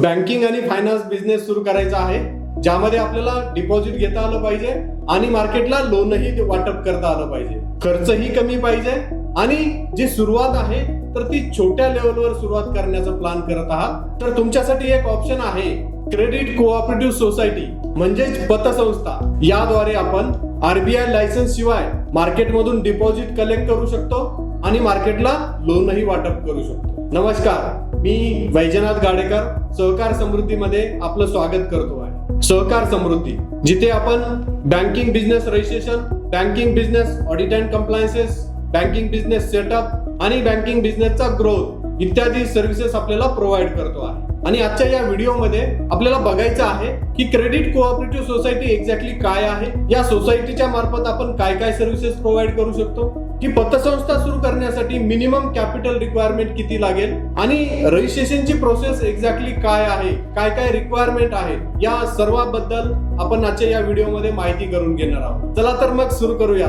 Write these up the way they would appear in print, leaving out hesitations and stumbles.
Banking आणि finance business सुरू करायचा आहे, ज्यामध्ये आपल्याला डिपॉझिट घेता आलं पाहिजे आणि मार्केटला लोनही वाटप करता आलं पाहिजे, खर्चही कमी पाहिजे आणि जी सुरुवात आहे तर ती छोट्या लेवलवर सुरुवात करण्याचा प्लॅन करत आहात तर तुमच्यासाठी एक ऑप्शन आहे क्रेडिट कोऑपरेटिव्ह सोसायटी म्हणजेच पतसंस्था. याद्वारे आपण आरबीआय लायसन्स शिवाय मार्केटमधून डिपॉझिट कलेक्ट करू शकतो आणि मार्केटला लोनही वाटप करू शकतो. नमस्कार, मी वैजनाथ गाडेकर सहकार समृद्धीमध्ये आपलं स्वागत करतो आहे. सहकार समृद्धी, जिथे आपण banking business registration, banking business audit and compliances, banking business setup आणि बँकिंग बिझनेसचा ग्रोथ इत्यादी सर्व्हिसेस आपल्याला प्रोव्हाइड करतो आहे. आणि आजच्या या व्हिडिओमध्ये आपल्याला बघायचं आहे की क्रेडिट कोऑपरेटिव्ह सोसायटी एक्झॅक्टली काय आहे, या सोसायटीच्या मार्फत आपण काय काय सर्व्हिसेस प्रोव्हाइड करू शकतो, की पतसंस्था सुरू करण्यासाठी मिनिमम कॅपिटल रिक्वायरमेंट किती लागेल आणि रजिस्ट्रेशनची प्रोसेस एक्झॅक्टली काय आहे, काय काय रिक्वायरमेंट आहे, या सर्वांबद्दल आपण आजच्या या व्हिडिओमध्ये माहिती करून घेणार आहोत. चला तर मग सुरू करूया.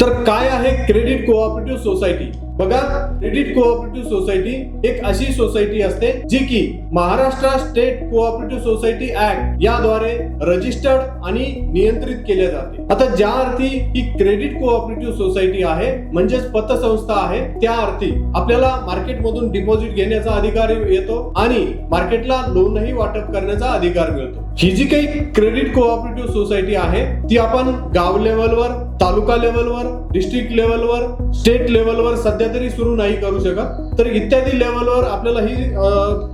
तर काय आहे क्रेडिट कोऑपरेटिव्ह सोसायटी? बघा, क्रेडिट कोऑपरेटिव्ह सोसायटी एक अशी सोसायटी असते जी की Maharashtra state cooperative society act याद्वारे रजिस्टर्ड आणि नियंत्रित केले जाते. आता ज्या अर्थी ही क्रेडिट कोऑपरेटिव्ह सोसायटी आहे म्हणजेच पतसंस्था आहे, त्या अर्थी आपल्याला मार्केटमधून डिपॉझिट घेण्याचा अधिकार येतो आणि मार्केटला लोनही वाटप करण्याचा अधिकार मिळतो. ही जी काही क्रेडिट कोऑपरेटिव्ह सोसायटी आहे ती आपण गाव लेवलवर, तालुका लेवलवर, डिस्ट्रिक्ट लेवलवर, स्टेट लेवलवर सध्या तरी सुरू नाही करू शकत, तर इत्यादी लेवलवर आपल्याला ही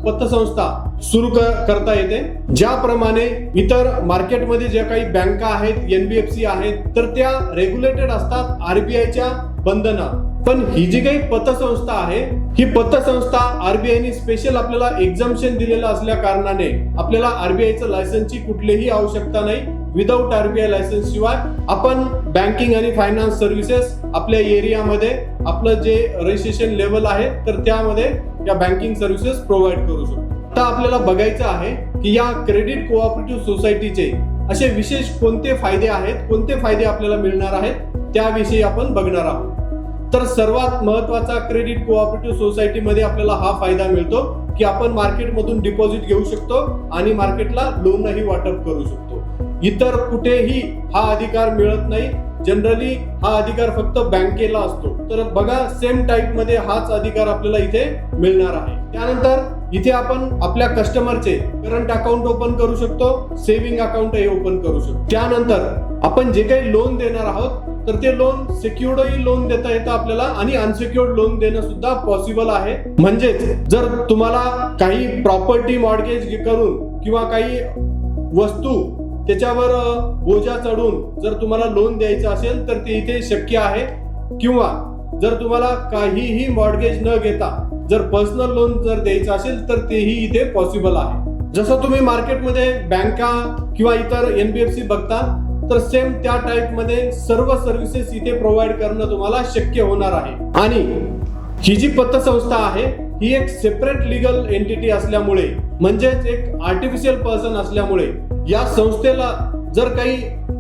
पतसंस्था सुरू करता येते. ज्याप्रमाणे इतर मार्केटमध्ये ज्या काही बँका आहेत, एनबीएफसी आहेत, तर त्या रेग्युलेटेड असतात आरबीआयच्या बंधना. पण ही जी काही पतसंस्था आहे, ही पतसंस्था आरबीआयने स्पेशल आपल्याला एक्झम्पशन दिलेलं असल्या कारणाने आपल्याला आरबीआयचं लायसन्सची कुठलीही आवश्यकता नाही. विदाउट आरबीआय लायसन्स शिवाय आपण बँकिंग आणि फायनान्स सर्व्हिसेस आपल्या एरियामध्ये आपलं जे रजिस्ट्रेशन लेवल आहे तर त्यामध्ये या बँकिंग सर्व्हिसेस प्रोव्हाइड करू शकतो. आता आपल्याला बघायचं आहे की या क्रेडिट कोऑपरेटिव्ह सोसायटीचे असे विशेष कोणते फायदे आहेत, कोणते फायदे आपल्याला मिळणार आहेत त्याविषयी आपण बघणार आहोत. तर सर्वात महत्वाचा क्रेडिट कोऑपरेटिव्ह सोसायटीमध्ये आपल्याला हा फायदा मिळतो की आपण मार्केटमधून डिपॉझिट घेऊ शकतो आणि मार्केटला लोनही वाटप करू शकतो. इतर कुठेही हा अधिकार मिळत नाही. जनरली हा अधिकार फक्त बँकेला असतो. तर बघा, सेम टाईप मध्ये हाच अधिकार आपल्याला इथे मिळणार आहे. त्यानंतर इथे आपण आपल्या कस्टमरचे करंट अकाउंट ओपन करू शकतो, सेव्हिंग अकाउंटही ओपन करू शकतो. त्यानंतर आपण जे काही लोन देणार आहोत तर ते लोन सिक्युर्डही लोन देता येतं आपल्याला आणि अनसिक्युर्ड लोन देणं सुद्धा पॉसिबल आहे. म्हणजेच जर तुम्हाला काही प्रॉपर्टी मॉर्गेज करून किंवा काही वस्तू त्याच्यावर बोजा चढून जर तुम्हाला लोन द्यायचं असेल तर ते इथे शक्य आहे. किंवा जर तुम्हाला काहीही मॉर्गेज न घेता जर पर्सनल लोन जर द्यायचं असेल तर तेही इथे पॉसिबल आहे. जसं तुम्ही मार्केटमध्ये बँका किंवा इतर एनबीएफसी बघता तर सेम त्या टाईप मध्ये सर्व सर्व्हिसेस इथे प्रोव्हाइड करणं तुम्हाला शक्य होणार आहे. आणि ही जी पतसंस्था आहे ही एक सेपरेट लिगल एंटिटी असल्यामुळे, म्हणजेच एक आर्टिफिशियल पर्सन असल्यामुळे या संस्थेला जर काही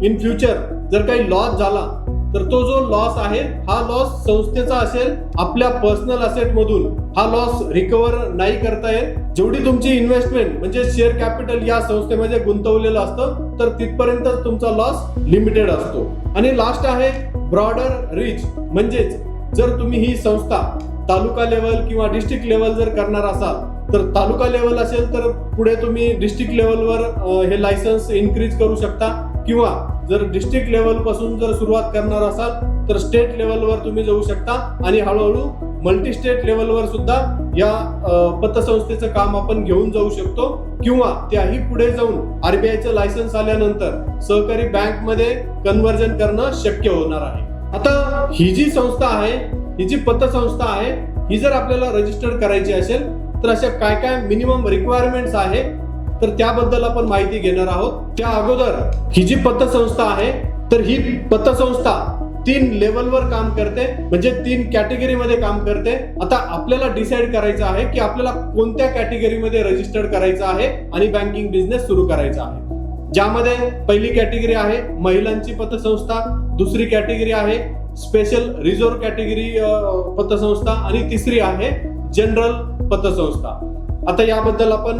इन फ्युचर जर काही लॉस झाला तर तो जो लॉस आहे हा लॉस संस्थेचा असेल. आपल्या पर्सनल असेट मधून हा लॉस रिकव्हर नाही करता येत. जेवढी तुमची इन्व्हेस्टमेंट म्हणजे शेअर कॅपिटल या संस्थेमध्ये गुंतवलेलं असतं तर तिथपर्यंत तुमचा लॉस लिमिटेड असतो. आणि लास्ट आहे ब्रॉडर रीच, म्हणजेच जर तुम्ही ही संस्था तालुका लेवल किंवा डिस्ट्रिक्ट लेवल जर करणार असाल तर तालुका लेवल असेल तर पुढे तुम्ही डिस्ट्रिक्ट लेवलवर हे लायसन्स इन्क्रीज करू शकता. किंवा जर डिस्ट्रिक्ट लेवल पासून जर सुरुवात करणार असाल तर स्टेट लेवलवर तुम्ही जाऊ शकता आणि हळूहळू मल्टी स्टेट लेवलवर सुद्धा या पतसंस्थेचं काम आपण घेऊन जाऊ शकतो. किंवा त्याही पुढे जाऊन आरबीआयचं लायसन्स आल्यानंतर सहकारी बँक मध्ये कन्व्हर्जन करणं शक्य होणार आहे. आता ही जी संस्था आहे, ही जी पतसंस्था आहे, ही जर आपल्याला रजिस्टर करायची असेल तर अशा काय काय मिनिमम रिक्वायरमेंट्स आहे तर त्याबद्दल आपण माहिती घेणार आहोत. त्या अगोदर ही जी पतसंस्था आहे तर ही पतसंस्था 3 लेवलवर काम करते, म्हणजे 3 कॅटेगरीमध्ये काम करते. आता आपल्याला डिसाइड करायचं आहे की आपल्याला कोणत्या कॅटेगरीमध्ये रजिस्टर्ड करायचं आहे आणि बँकिंग बिझनेस सुरू करायचा आहे. ज्यामध्ये पहिली कॅटेगरी आहे महिलांची पतसंस्था, दुसरी कॅटेगरी आहे स्पेशल रिझर्व्ह कॅटेगरी पतसंस्था आणि तिसरी आहे जनरल पतसंस्था. आता याबद्दल आपण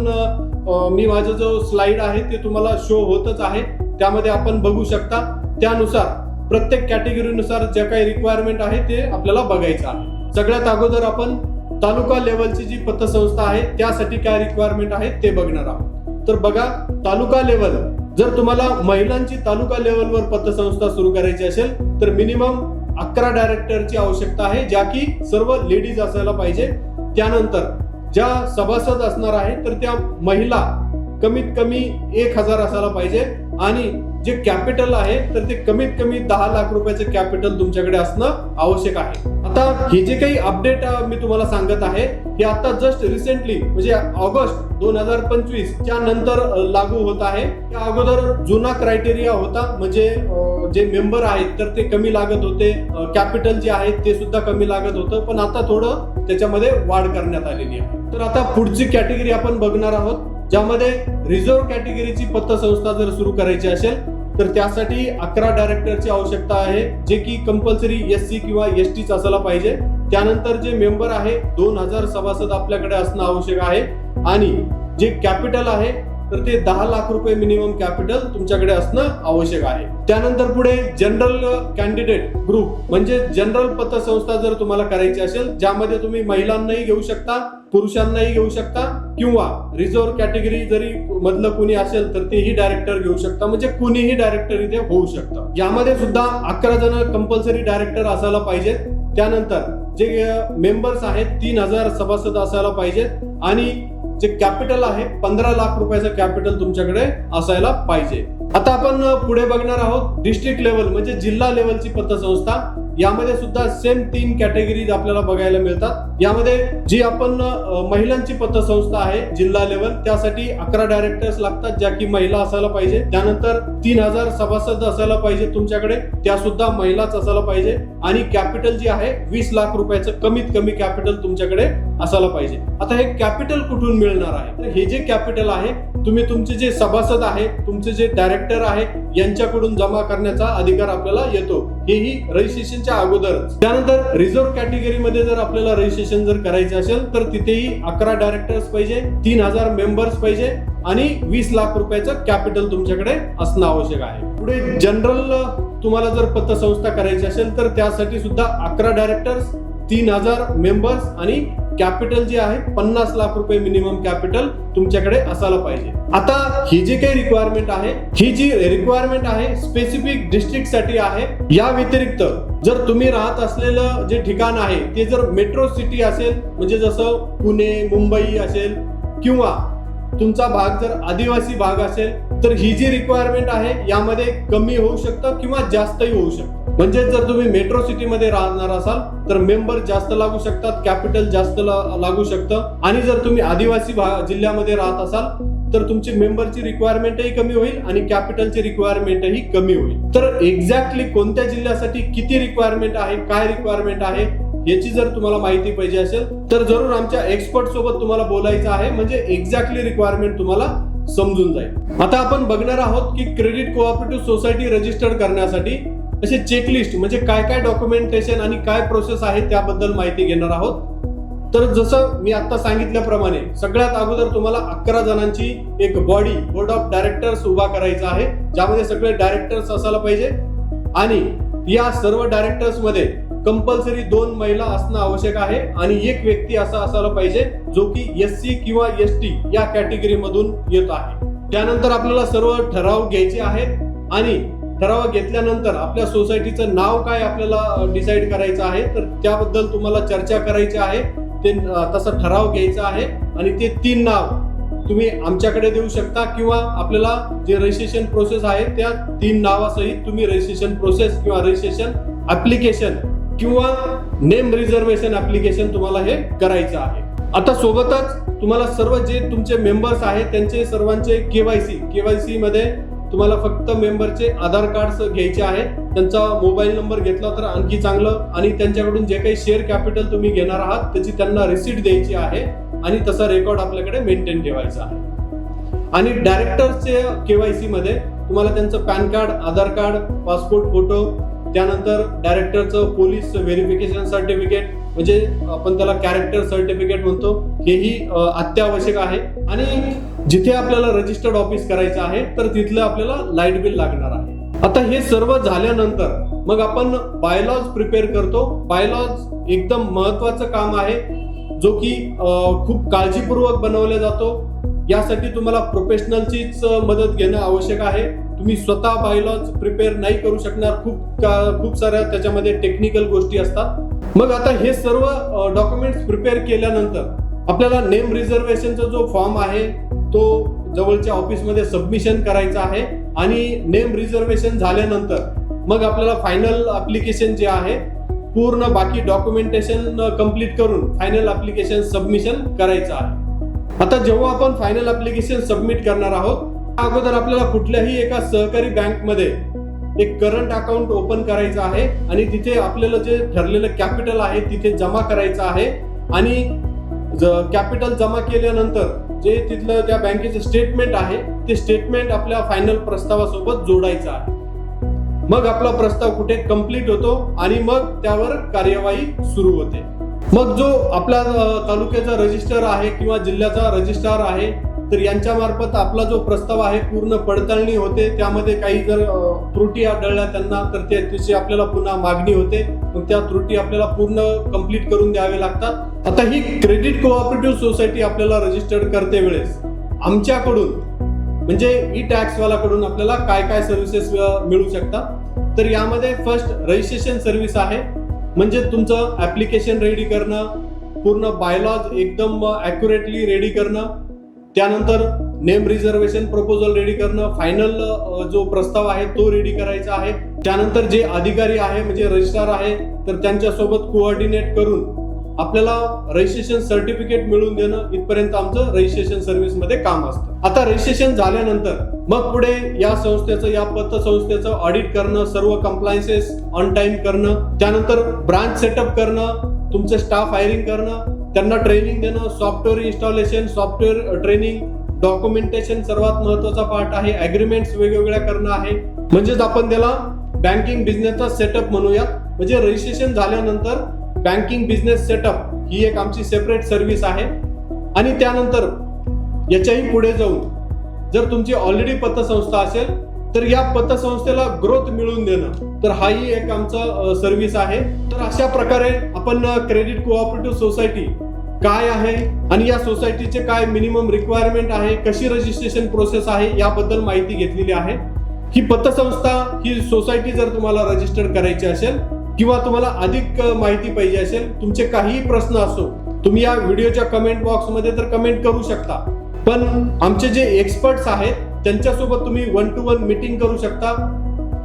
मी माझा जो स्लाइड आहे ते तुम्हाला शो होतच आहे, त्यामध्ये आपण बघू शकता. त्यानुसार प्रत्येक कॅटेगरीनुसार ज्या काही रिक्वायरमेंट आहे ते आपल्याला बघायचं आहे. सगळ्यात अगोदर आपण तालुका लेवलची जी पतसंस्था आहे त्यासाठी काय रिक्वायरमेंट आहे ते बघणार आहोत. तर बघा, तालुका लेवल जर तुम्हाला महिलांची तालुका लेवलवर पतसंस्था सुरू करायची असेल तर मिनिमम 11 डायरेक्टरची आवश्यकता आहे, ज्या की सर्व लेडीज असायला पाहिजे. त्यानंतर ज्या सभासद असणार आहे तर त्या महिला कमीत कमी 1000 असायला पाहिजे आणि जे कॅपिटल आहे तर ते कमीत कमी 10 लाख रुपयाचं कॅपिटल तुमच्याकडे असणं आवश्यक आहे. आता हे जे काही अपडेट मी तुम्हाला सांगत आहे हे आता जस्ट रिसेंटली म्हणजे ऑगस्ट 2025 च्या नंतर लागू होत आहे. त्या अगोदर जुना क्रायटेरिया होता, म्हणजे जे मेंबर आहेत तर ते कमी लागत होते, कॅपिटल जे आहे ते सुद्धा कमी लागत होतं, पण आता थोडं त्याच्यामध्ये वाढ करण्यात आलेली आहे. तर आता पुढची कॅटेगरी आपण बघणार आहोत, ज्यामध्ये रिझर्व्ह कॅटेगरीची पतसंस्था जर सुरू करायची असेल तर त्यासाठी 11 डायरेक्टरची आवश्यकता आहे, जे की कंपल्सरी SC किंवा STच असायला पाहिजे. त्यानंतर जे मेंबर आहे 2000 सभासद आपल्याकडे असणं आवश्यक आहे आणि जे कॅपिटल आहे तर ते 10 लाख रुपये मिनिमम कॅपिटल तुमच्याकडे असणं आवश्यक आहे. त्यानंतर पुढे जनरल कॅन्डिडेट ग्रुप म्हणजे जनरल पतसंस्था जर तुम्हाला करायची असेल, ज्यामध्ये तुम्ही महिलांनाही घेऊ शकता, पुरुषांनाही घेऊ शकता किंवा रिझर्व्ह कॅटेगरी जरी मधलं कुणी असेल तर तेही डायरेक्टर घेऊ शकता, म्हणजे कुणीही डायरेक्टर इथे होऊ शकतं. यामध्ये सुद्धा 11 जण कंपल्सरी डायरेक्टर असायला पाहिजेत. त्यानंतर जे मेंबर्स आहेत 3000 सभासद असायला पाहिजेत आणि जे कॅपिटल आहे 15 लाख रुपयाचं कॅपिटल तुमच्याकडे असायला पाहिजे. आता आपण पुढे बघणार आहोत डिस्ट्रिक्ट लेवल म्हणजे जिल्हा लेवलची पतसंस्था. यामध्ये सुद्धा सेम 3 कॅटेगरीज आपल्याला बघायला मिळतात. यामध्ये जी आपण महिलांची पतसंस्था आहे जिल्हा लेवल, त्यासाठी 11 डायरेक्टर्स लागतात, ज्या की महिला असायला पाहिजे. त्यानंतर 3000 सभासद असायला पाहिजे तुमच्याकडे, त्या सुद्धा महिलाच असायला पाहिजे आणि कॅपिटल जे आहे 20 लाख रुपयाचं कमीत कमी कॅपिटल तुमच्याकडे असायला पाहिजे. आता हे कॅपिटल कुठून मिळणार आहे? तर हे जे कॅपिटल आहे तुम्ही तुमचे जे सभासद आहे, तुमचे जे डायरेक्टर आहे यांच्याकडून जमा करण्याचा अधिकार आपल्याला येतो, हेही रजिस्ट्रेशनच्या अगोदरच. त्यानंतर रिझर्व्ह कॅटेगरी मध्ये जर आपल्याला रजिस्ट्रेशन जर करायचे असेल तर तिथेही 11 डायरेक्टर्स पाहिजे, 3000 मेंबर्स पाहिजे आणि 20 लाख रुपयाचं कॅपिटल तुमच्याकडे असणं आवश्यक आहे. पुढे जनरल तुम्हाला जर पतसंस्था करायची असेल तर त्यासाठी सुद्धा 11 डायरेक्टर्स, 3000 मेंबर्स आणि कॅपिटल जे आहे 50 लाख रुपये मिनिमम कॅपिटल तुमच्याकडे असायला पाहिजे. आता ही जी काही रिक्वायरमेंट आहे, ही जी रिक्वायरमेंट आहे स्पेसिफिक डिस्ट्रिक्ट साठी आहे. या व्यतिरिक्त जर तुम्ही राहत असलेलं जे ठिकाण आहे ते जर मेट्रो सिटी असेल, म्हणजे जसं पुणे, मुंबई असेल किंवा तुमचा भाग जर आदिवासी भाग असेल तर ही जी रिक्वायरमेंट आहे यामध्ये कमी होऊ शकतं किंवा जास्तही होऊ शकतं. म्हणजे जर तुम्ही मेट्रो सिटी मध्ये राहणार असाल तर मेंबर जास्त लागू शकतात, कॅपिटल जास्त लागू शकतं आणि जर तुम्ही आदिवासी जिल्ह्यामध्ये राहत असाल तर तुमची मेंबरची रिक्वायरमेंटही कमी होईल आणि कॅपिटलची रिक्वायरमेंटही कमी होईल. तर एक्झॅक्टली कोणत्या जिल्ह्यासाठी किती रिक्वायरमेंट आहे, काय रिक्वायरमेंट आहे याची जर तुम्हाला माहिती पाहिजे असेल तर जरूर आमच्या एक्सपर्ट सोबत तुम्हाला बोलायचं आहे, म्हणजे एक्झॅक्टली रिक्वायरमेंट तुम्हाला समजून जाईल. आता आपण बघणार आहोत की क्रेडिट कोऑपरेटिव्ह सोसायटी रजिस्टर्ड करण्यासाठी असे चेकलिस्ट म्हणजे काय काय डॉक्युमेंटेशन आणि काय प्रोसेस आहे त्याबद्दल माहिती घेणार आहोत. तर जसं मी आता सांगितल्याप्रमाणे सगळ्यात अगोदर तुम्हाला 11 जणांची एक बोर्ड ऑफ डायरेक्टर्स उभा करायचा आहे, ज्यामध्ये सगळे डायरेक्टर्स असायला पाहिजे आणि या सर्व डायरेक्टर्स मध्ये कंपल्सरी 2 महिला असणं आवश्यक आहे आणि एक व्यक्ती असा असायला पाहिजे जो की SC किंवा ST या कॅटेगरी मधून येत आहे. त्यानंतर आपल्याला सर्व ठराव घ्यायचे आहेत आणि ठराव घेतल्यानंतर आपल्या सोसायटीचं नाव काय आपल्याला डिसाईड करायचं आहे, तर त्याबद्दल तुम्हाला चर्चा करायची आहे. ते तसा ठराव घ्यायचा आहे आणि ते 3 नाव तुम्ही आमच्याकडे देऊ शकता किंवा आपल्याला जे रजिस्ट्रेशन प्रोसेस आहे त्या 3 नावासहित तुम्ही रजिस्ट्रेशन प्रोसेस किंवा रजिस्ट्रेशन ऍप्लिकेशन किंवा नेम रिझर्वेशन ऍप्लिकेशन तुम्हाला हे करायचं आहे. आता सोबतच तुम्हाला सर्व जे तुमचे मेंबर्स आहेत त्यांचे सर्वांचे केवायसी मध्ये तुम्हाला फक्त मेंबरचे आधार कार्ड घ्यायचे आहे. त्यांचा मोबाईल नंबर घेतला तर आणखी चांगलं आणि त्यांच्याकडून जे काही शेअर कॅपिटल तुम्ही घेणार आहात त्याची त्यांना रिसीट द्यायची आहे आणि तसा रेकॉर्ड आपल्याकडे मेंटेन ठेवायचा आहे. आणि डायरेक्टर्सचे केवायसी मध्ये तुम्हाला त्यांचं पॅन कार्ड, आधार कार्ड, पासपोर्ट फोटो, त्यानंतर डायरेक्टरचं पोलीस व्हेरिफिकेशन सर्टिफिकेट म्हणजे आपण त्याला कॅरेक्टर सर्टिफिकेट म्हणतो, हेही अत्यावश्यक आहे. आणि जिथे आपल्याला रजिस्टर्ड ऑफिस करायचं आहे तर तिथलं आपल्याला लाईट बिल लागणार आहे. आता हे सर्व झाल्यानंतर मग आपण बायलॉज प्रिपेअर करतो. बायलॉज एकदम महत्वाचं काम आहे, जो की खूप काळजीपूर्वक बनवला जातो. यासाठी तुम्हाला प्रोफेशनलचीच मदत घेणं आवश्यक आहे. तुम्ही स्वतः बायलॉज प्रिपेअर नाही करू शकणार. खूप साऱ्या त्याच्यामध्ये टेक्निकल गोष्टी असतात. मग आता हे सर्व डॉक्युमेंट्स प्रिपेअर केल्यानंतर आपल्याला नेम रिझर्वेशनचा जो फॉर्म आहे तो जवळच्या ऑफिसमध्ये सबमिशन करायचा आहे. आणि नेम रिझर्वेशन झाल्यानंतर मग आपल्याला फायनल ऍप्लिकेशन जे आहे पूर्ण बाकी डॉक्युमेंटेशन कंप्लीट करून फायनल ऍप्लिकेशन सबमिशन करायचं आहे. आता जेव्हा आपण फायनल ऍप्लिकेशन सबमिट करणार आहोत अगोदर आपल्याला कुठल्याही एका सहकारी बँकमध्ये एक करंट अकाउंट ओपन करायचं आहे. आणि तिथे आपल्याला जे ठरलेलं कॅपिटल आहे तिथे जमा करायचं आहे. आणि कॅपिटल जमा केल्यानंतर जे तिथलं त्या बँकेचं स्टेटमेंट आहे ते स्टेटमेंट आपल्या फायनल प्रस्तावासोबत जोडायचं आहे. मग आपला प्रस्ताव कुठे कंप्लीट होतो आणि मग त्यावर कार्यवाही सुरू होते. मग जो आपल्या तालुक्याचा रजिस्टर आहे किंवा जिल्ह्याचा रजिस्ट्रार आहे तर यांच्या मार्फत आपला जो प्रस्ताव आहे पूर्ण पडताळणी होते. त्यामध्ये काही जर त्रुटी आढळल्या त्यांना तर त्याची आपल्याला पुन्हा मागणी होते. मग त्या त्रुटी आपल्याला पूर्ण कंप्लीट करून द्यावे लागतात. आता ही क्रेडिट कोऑपरेटिव्ह सोसायटी आपल्याला रजिस्टर्ड करते वेळेस आमच्याकडून म्हणजे ई टॅक्स वाल्याकडून आपल्याला काय काय सर्व्हिसेस मिळू शकतात. तर यामध्ये फर्स्ट रजिस्ट्रेशन सर्व्हिस आहे, म्हणजे तुमचं ऍप्लिकेशन रेडी करणं, पूर्ण बायलॉज एकदम ॲक्युरेटली रेडी करणं, त्यानंतर नेम रिझर्वेशन प्रपोजल रेडी करणं, फायनल जो प्रस्ताव आहे तो रेडी करायचा आहे. त्यानंतर जे अधिकारी आहे म्हणजे रजिस्ट्रार आहे तर त्यांच्यासोबत कोऑर्डिनेट करून आपल्याला रजिस्ट्रेशन सर्टिफिकेट मिळवून देणं इथपर्यंत आमचं रजिस्ट्रेशन सर्व्हिस मध्ये काम असतं. आता रजिस्ट्रेशन झाल्यानंतर मग पुढे या संस्थेचं या पतसंस्थेचं ऑडिट करणं, सर्व कंप्लायन्सेस ऑन टाइम करणं, त्यानंतर ब्रांच सेटअप करणं, तुमचं स्टाफ हायरिंग करणं, त्यांना ट्रेनिंग देणं, software installation, software training, documentation सर्वात महत्वाचा पार्ट आहे, अग्रीमेंट्स वेगवेगळ्या करणं आहे. म्हणजेच आपण त्याला बँकिंग बिझनेसचा सेटअप म्हणूया. म्हणजे रजिस्ट्रेशन झाल्यानंतर बँकिंग बिझनेस सेटअप ही एक आमची सेपरेट सर्व्हिस आहे. आणि त्यानंतर याच्याही पुढे जाऊन जर तुमची ऑलरेडी पतसंस्था असेल तर या पतसंस्थेला ग्रोथ मिळवून देणं तर हाही एक आमचा सर्व्हिस आहे. तर अशा प्रकारे आपण क्रेडिट कोऑपरेटिव्ह सोसायटी काय आहे आणि या सोसायटीचे काय मिनिमम रिक्वायरमेंट आहे, कशी रजिस्ट्रेशन प्रोसेस आहे याबद्दल माहिती घेतलेली आहे. ही पतसंस्था ही सोसायटी जर तुम्हाला रजिस्टर करायची असेल किंवा तुम्हाला अधिक माहिती पाहिजे असेल, तुमचे काहीही प्रश्न असो तुम्ही या व्हिडिओच्या कमेंट बॉक्स मध्ये तर कमेंट करू शकता. पण आमचे जे एक्सपर्ट्स आहेत त्यांच्यासोबत तुम्ही 1-to-1 मीटिंग करू शकता.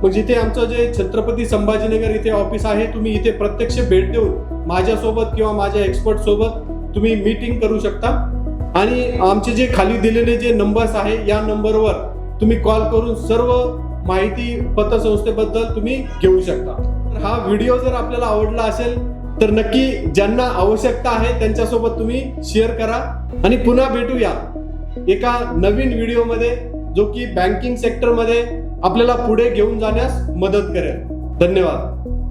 मग जिथे आमचं जे छत्रपती संभाजीनगर इथे ऑफिस आहे तुम्ही इथे प्रत्यक्ष भेट देऊन माझ्यासोबत किंवा माझ्या एक्सपर्ट सोबत तुम्ही मीटिंग करू शकता. आणि आमचे जे खाली दिलेले जे नंबर्स आहे या नंबरवर तुम्ही कॉल करून सर्व माहिती पतसंस्थेबद्दल तुम्ही घेऊ शकता. तर हा व्हिडिओ जर आपल्याला आवडला असेल तर नक्की ज्यांना आवश्यकता आहे त्यांच्यासोबत तुम्ही शेअर करा. आणि पुन्हा भेटूया एका नवीन व्हिडिओमध्ये जो की बँकिंग सेक्टरमध्ये आपल्याला पुढे घेऊन जाण्यास मदत करेल. धन्यवाद.